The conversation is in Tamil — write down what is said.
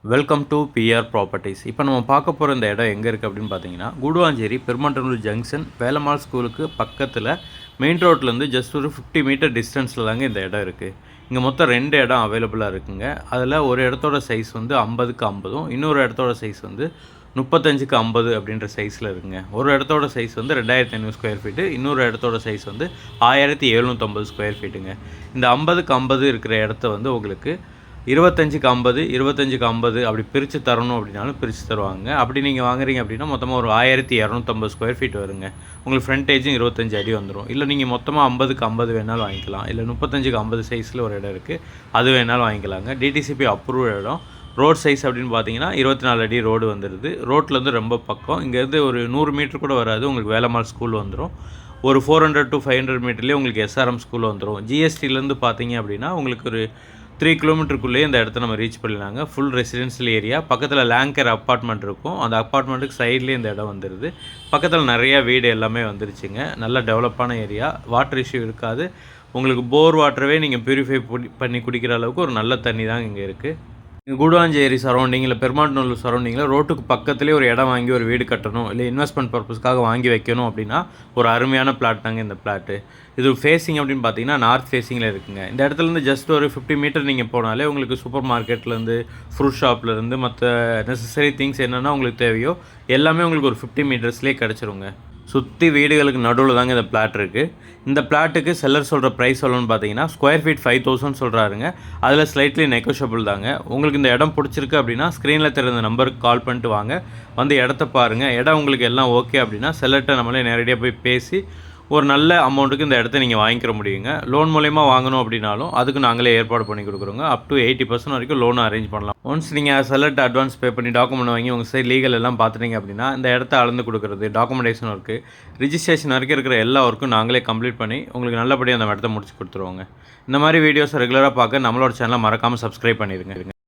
Welcome to PR properties. இப்போ நம்ம பார்க்க போகிற இந்த இடம் எங்கே இருக்குது அப்படின்னு பார்த்தீங்கன்னா, கூடுவாஞ்சேரி பெருமாண்டனூர் ஜங்ஷன் வேலம்மாள் ஸ்கூலுக்கு பக்கத்தில் மெயின் ரோட்லேருந்து ஜஸ்ட் ஒரு 50 மீட்டர் டிஸ்டன்ஸில் தாங்க இந்த இடம் இருக்குது. இங்கே மொத்தம் 2 இடம் அவைலபிளாக இருக்குங்க. அதில் ஒரு இடத்தோட சைஸ் வந்து 50க்கு 50, இன்னொரு இடத்தோட சைஸ் வந்து 35க்கு 50 அப்படின்ற சைஸில் இருக்குங்க. ஒரு இடத்தோட சைஸ் வந்து 2500 ஸ்கொயர் ஃபீட்டு, இன்னொரு இடத்தோட சைஸ் வந்து 1750 ஸ்கொயர் ஃபீட்டுங்க. இந்த 50க்கு 50 இருக்கிற இடத்த வந்து உங்களுக்கு 25க்கு 50, 25க்கு 50 அப்படி பிரித்து தரணும் அப்படின்னாலும் பிரித்து தருவாங்க. அப்படி நீங்கள் வாங்குறீங்க அப்படின்னா மொத்தமாக ஒரு 1250 ஸ்கொயர் ஃபீட் வருங்க. உங்களுக்கு ஃப்ரண்டேஜும் 25 அடி வந்துடும். இல்லை நீங்கள் மொத்தமாக 50க்கு 50 வேணாலும் வாங்கிக்கலாம். இல்லை 35க்கு 50 சைஸில் ஒரு இடம் இருக்குது, அது வேணாலும் வாங்கிக்கலாங்க. டிடிசிபி அப்ரூவ் இடம். ரோட் சைஸ் அப்படின்னு பார்த்தீங்கன்னா 24 அடி ரோடு வந்துடுது. ரோட்லேருந்து ரொம்ப பக்கம். இங்கேருந்து ஒரு 100 மீட்டர் கூட வராது, உங்களுக்கு வேலம்மாள் ஸ்கூல் வந்துடும். ஒரு 400 to 500 மீட்டர்லேயே உங்களுக்கு எஸ்ஆர்எம் ஸ்கூல் வந்துடும். ஜிஎஸ்டிலேருந்து பார்த்தீங்க அப்படின்னா உங்களுக்கு ஒரு 3 கிலோமீட்டருக்குள்ளேயே இந்த இடத்த நம்ம ரீச் பண்ணிடலாங்க. Full residential area. பக்கத்தில் லேங்கர் அப்பார்ட்மெண்ட் இருக்கும். அந்த அப்பார்ட்மெண்ட்டுக்கு சைட்லேயே இந்த இடம் வந்துடுது. பக்கத்தில் நிறையா வீடு எல்லாமே வந்துருச்சுங்க. நல்ல டெவலப்பான ஏரியா. வாட்டர் இஷ்யூ இருக்காது. உங்களுக்கு போர் வாட்டரவே நீங்கள் ப்யூரிஃபை பண்ணி குடிக்கிற அளவுக்கு ஒரு நல்ல தண்ணி தான் இங்கே இருக்குது. கூடுவாஞ்சேரி சரௌண்டிங் இல்லை பெருமாண்டனூர் சரௌண்டிங்கில் ரோட்டுக்கு பக்கத்துலேயே ஒரு இடம் வாங்கி ஒரு வீடு கட்டணும், இல்லை இன்வெஸ்ட்மெண்ட் பர்பஸ்க்காக வாங்கி வைக்கணும் அப்படின்னா ஒரு அருமையான பிளாட் தாங்க இந்த பிளாட்டு. இது ஃபேஸிங் அப்படின்னு பார்த்தீங்கன்னா நார்த் ஃபேஸிங்கில் இருக்குங்க. இந்த இடத்துலேருந்து ஜஸ்ட் ஒரு 50 மீட்டர் நீங்கள் போனாலே உங்களுக்கு சூப்பர் மார்க்கெட்லேருந்து, ஃப்ரூட் ஷாப்லேருந்து மற்ற நெசசரி திங்ஸ் என்னென்னா உங்களுக்கு தேவையோ எல்லாமே உங்களுக்கு ஒரு 50 மீட்டர்ஸ்லேயே கிடச்சிருங்க. சுற்றி வீடுகளுக்கு நடுவில் தாங்க இந்த பிளாட் இருக்குது. இந்த பிளாட்டுக்கு செல்லர் சொல்கிற ப்ரைஸ் சொல்லணும்னு பார்த்தீங்கன்னா ஸ்கொயர் ஃபீட் 5000 சொல்கிறாருங்க. அதில் ஸ்லைட்லி நெகோஷியபிள் தாங்க. உங்களுக்கு இந்த இடம் பிடிச்சிருக்கு அப்படின்னா ஸ்க்ரீனில் தெரிந்த நம்பருக்கு கால் பண்ணிட்டு வாங்க, வந்து இடத்த பாருங்கள். இடம் உங்களுக்கு எல்லாம் ஓகே அப்படின்னா செல்லர்கிட்ட நம்மளே நேரடியாக போய் பேசி ஒரு நல்ல அமௌண்ட்டுக்கு இந்த இடத்த நீங்கள் வாங்கிக்கிற முடியுங்க. லோன் மூலயமா வாங்கணும் அப்படின்னாலும் அதுக்கு நாங்களே ஏற்பாடு பண்ணி கொடுக்குறோங்க. அப் டு 80% வரைக்கும் லோன் அரேஞ்ச் பண்ணலாம். ஒன்ஸ் நீங்கள் செல்லர்ட்ட அட்வான்ஸ் பே பண்ணி டாக்குமெண்ட் வாங்கி உங்கள் சைட் லீகல் எல்லாம் பார்த்துட்டீங்க அப்படின்னா இந்த இடத்த அளந்து கொடுக்குறது, டாக்குமெண்டேஷன் ஒர்க்கு, ரிஜிஸ்ட்ரேஷன் வரைக்கும் இருக்கிற எல்லா ஒர்க்கும் நாங்களே கம்ப்ளீட் பண்ணி உங்களுக்கு நல்லபடியாக அந்த இடத்த முடிச்சு கொடுத்துருவோங்க. இந்த மாதிரி வீடியோஸை ரெகுலராக பார்க்க நம்மளோட சேனலை மறக்காமல் சப்ஸ்கிரைப் பண்ணிடுங்க.